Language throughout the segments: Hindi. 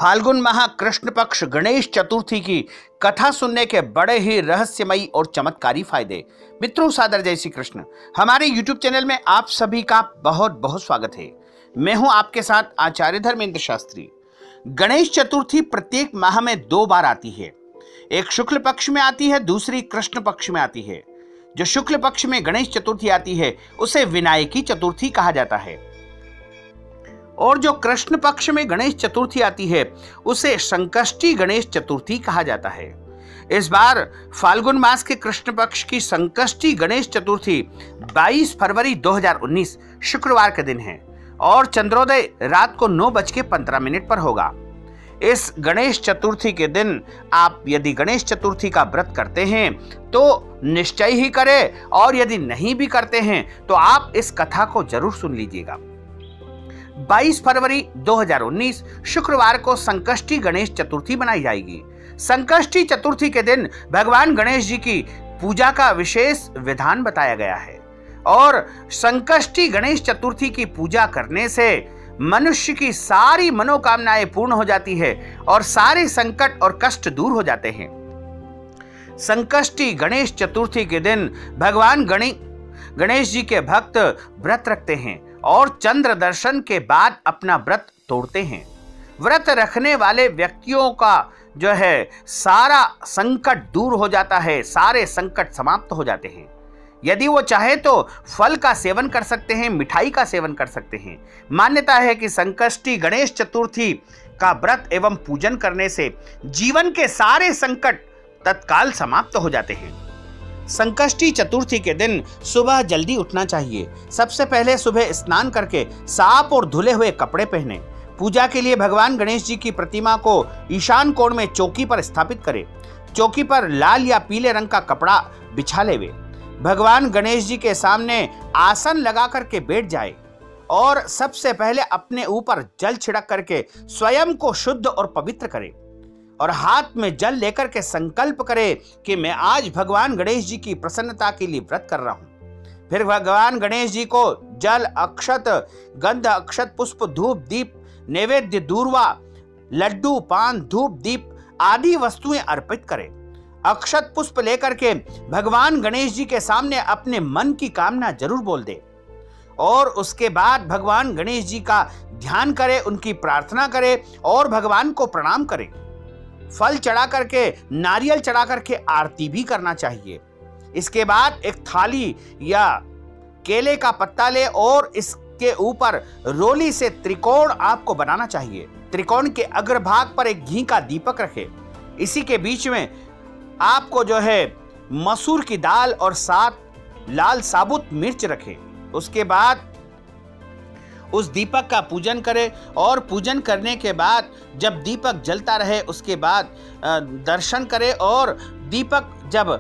फाल्गुन माह कृष्ण पक्ष गणेश चतुर्थी की कथा सुनने के बड़े ही रहस्यमयी और चमत्कारी फायदे। मित्रों, सादर जय श्री कृष्ण। हमारे YouTube चैनल में आप सभी का बहुत बहुत स्वागत है। मैं हूं आपके साथ आचार्य धर्मेंद्र शास्त्री। गणेश चतुर्थी प्रत्येक माह में 2 बार आती है। एक शुक्ल पक्ष में आती है, दूसरी कृष्ण पक्ष में आती है। जो शुक्ल पक्ष में गणेश चतुर्थी आती है उसे विनायकी चतुर्थी कहा जाता है, और जो कृष्ण पक्ष में गणेश चतुर्थी आती है उसे संकष्टी गणेश चतुर्थी कहा जाता है। इस बार फाल्गुन मास के कृष्ण पक्ष की संकष्टी गणेश चतुर्थी 22 फरवरी 2019 शुक्रवार के दिन है और चंद्रोदय रात को 9:15 पर होगा। इस गणेश चतुर्थी के दिन आप यदि गणेश चतुर्थी का व्रत करते हैं तो निश्चय ही करें, और यदि नहीं भी करते हैं तो आप इस कथा को जरूर सुन लीजिएगा। 22 फरवरी 2019 शुक्रवार को संकष्टी गणेश चतुर्थी मनाई जाएगी। संकष्टी चतुर्थी के दिन भगवान गणेश जी की पूजा का विशेष विधान बताया गया है, और संकष्टी गणेश चतुर्थी की पूजा करने से मनुष्य की सारी मनोकामनाएं पूर्ण हो जाती है और सारे संकट और कष्ट दूर हो जाते हैं। संकष्टी गणेश चतुर्थी के दिन भगवान गणेश जी के भक्त व्रत रखते हैं और चंद्र दर्शन के बाद अपना व्रत तोड़ते हैं। व्रत रखने वाले व्यक्तियों का जो है सारा संकट दूर हो जाता है, सारे संकट समाप्त हो जाते हैं। यदि वो चाहे तो फल का सेवन कर सकते हैं, मिठाई का सेवन कर सकते हैं। मान्यता है कि संकष्टी गणेश चतुर्थी का व्रत एवं पूजन करने से जीवन के सारे संकट तत्काल समाप्त हो जाते हैं। संकष्टी चतुर्थी के दिन सुबह जल्दी उठना चाहिए। सबसे पहले सुबह स्नान करके साफ और धुले हुए कपड़े पहने। पूजा के लिए भगवान गणेश जी की प्रतिमा को ईशान कोण में चौकी पर स्थापित करें। चौकी पर लाल या पीले रंग का कपड़ा बिछा लेवे। भगवान गणेश जी के सामने आसन लगा करके बैठ जाए और सबसे पहले अपने ऊपर जल छिड़क करके स्वयं को शुद्ध और पवित्र करे, और हाथ में जल लेकर के संकल्प करे कि मैं आज भगवान गणेश जी की प्रसन्नता के लिए व्रत कर रहा हूं। फिर भगवान गणेश जी को जल, अक्षत, गंध, अक्षत, पुष्प, धूप, दीप, नैवेद्य, दूर्वा, लड्डू, पान, धूप, दीप आदि वस्तुएं अर्पित करें। अक्षत पुष्प लेकर के भगवान गणेश जी के सामने अपने मन की कामना जरूर बोल दे, और उसके बाद भगवान गणेश जी का ध्यान करे, उनकी प्रार्थना करे और भगवान को प्रणाम करे। फल चढ़ा करके, नारियल चढ़ा करके आरती भी करना चाहिए। इसके बाद एक थाली या केले का पत्ता ले और इसके ऊपर रोली से त्रिकोण आपको बनाना चाहिए। त्रिकोण के अग्रभाग पर एक घी का दीपक रखे। इसी के बीच में आपको जो है मसूर की दाल और 7 लाल साबुत मिर्च रखे। उसके बाद उस दीपक का पूजन करें, और पूजन करने के बाद जब दीपक जलता रहे उसके बाद दर्शन करें, और दीपक जब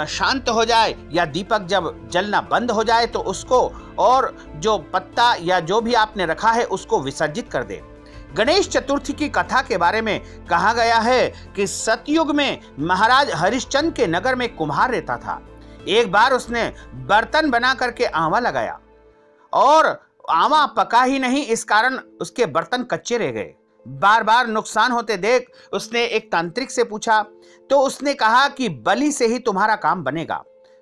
शांत हो जाए या दीपक जब जलना बंद हो जाए तो उसको और जो पत्ता या जो भी आपने रखा है उसको विसर्जित कर दें। गणेश चतुर्थी की कथा के बारे में कहा गया है कि सतयुग में महाराज हरिश्चंद्र के नगर में कुम्हार रहता था। एक बार उसने बर्तन बना करके आंवा लगाया और आंवा पका ही नहीं, इस कारण उसके बर्तन कच्चे रह गए। बार बार नुकसान होते देख उसने एक तांत्रिक से पूछा, तो उसने कहा कि बलि से ही तुम्हारा काम बनेगा।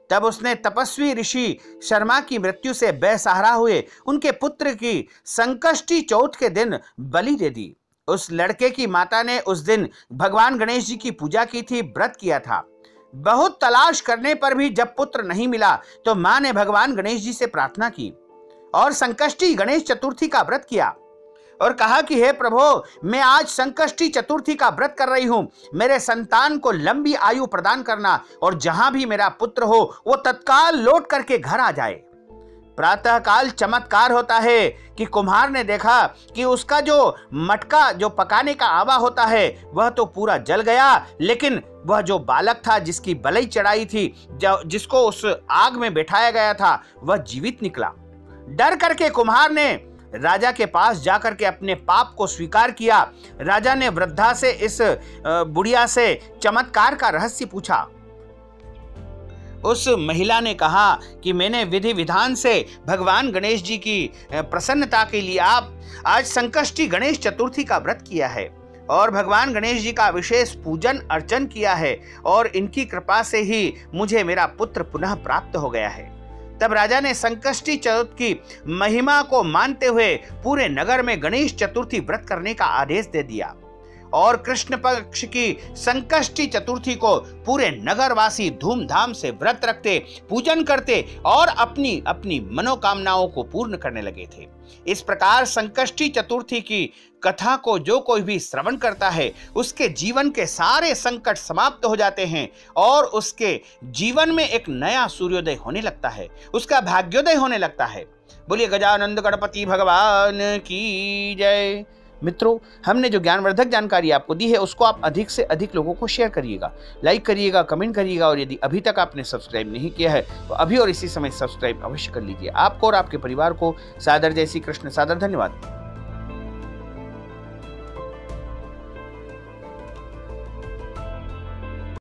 तब उसने तपस्वी ऋषि शर्मा की मृत्यु से बेसहारा हुए उनके पुत्र की संकष्टी चौथ के दिन बलि दे दी। उस लड़के की माता ने उस दिन भगवान गणेश जी की पूजा की थी, व्रत किया था। बहुत तलाश करने पर भी जब पुत्र नहीं मिला तो मां ने भगवान गणेश जी से प्रार्थना की और संकष्टी गणेश चतुर्थी का व्रत किया और कहा कि हे प्रभु, मैं आज संकष्टी चतुर्थी का व्रत कर रही हूं। मेरे संतान को लंबी आयु प्रदान करना, और जहां भी मेरा पुत्र हो वो तत्काल लौट करके घर आ जाए। प्रातःकाल चमत्कार होता है कि कुम्हार ने देखा कि उसका जो मटका जो पकाने का आवा होता है वह तो पूरा जल गया, लेकिन वह जो बालक था जिसकी बलि चढ़ाई थी, जिसको उस आग में बैठाया गया था, वह जीवित निकला। डर करके कुम्हार ने राजा के पास जाकर के अपने पाप को स्वीकार किया। राजा ने वृद्धा से, इस बुढ़िया से चमत्कार का रहस्य पूछा। उस महिला ने कहा कि मैंने विधि विधान से भगवान गणेश जी की प्रसन्नता के लिए आप आज संकष्टी गणेश चतुर्थी का व्रत किया है। और भगवान गणेश जी का विशेष पूजन अर्चन किया है और इनकी कृपा से ही मुझे मेरा पुत्र पुनः प्राप्त हो गया है। तब राजा ने संकष्टी चतुर्थी की महिमा को मानते हुए पूरे नगर में गणेश चतुर्थी व्रत करने का आदेश दे दिया और कृष्ण पक्ष की संकष्टी चतुर्थी को पूरे नगरवासी धूमधाम से व्रत रखते, पूजन करते और अपनी अपनी मनोकामनाओं को पूर्ण करने लगे थे। इस प्रकार संकष्टी चतुर्थी की कथा को जो कोई भी श्रवण करता है उसके जीवन के सारे संकट समाप्त हो जाते हैं और उसके जीवन में एक नया सूर्योदय होने लगता है, उसका भाग्योदय होने लगता है। बोलिए गजानंद गणपति भगवान की जय। मित्रों, हमने जो ज्ञानवर्धक जानकारी आपको दी है उसको आप अधिक से अधिक लोगों को शेयर करिएगा, लाइक करिएगा, कमेंट करिएगा और यदि अभी तक आपने सब्सक्राइब नहीं किया है तो अभी और इसी समय सब्सक्राइब अवश्य कर लीजिए। आपको और आपके परिवार को सादर जय श्री कृष्ण, सादर धन्यवाद।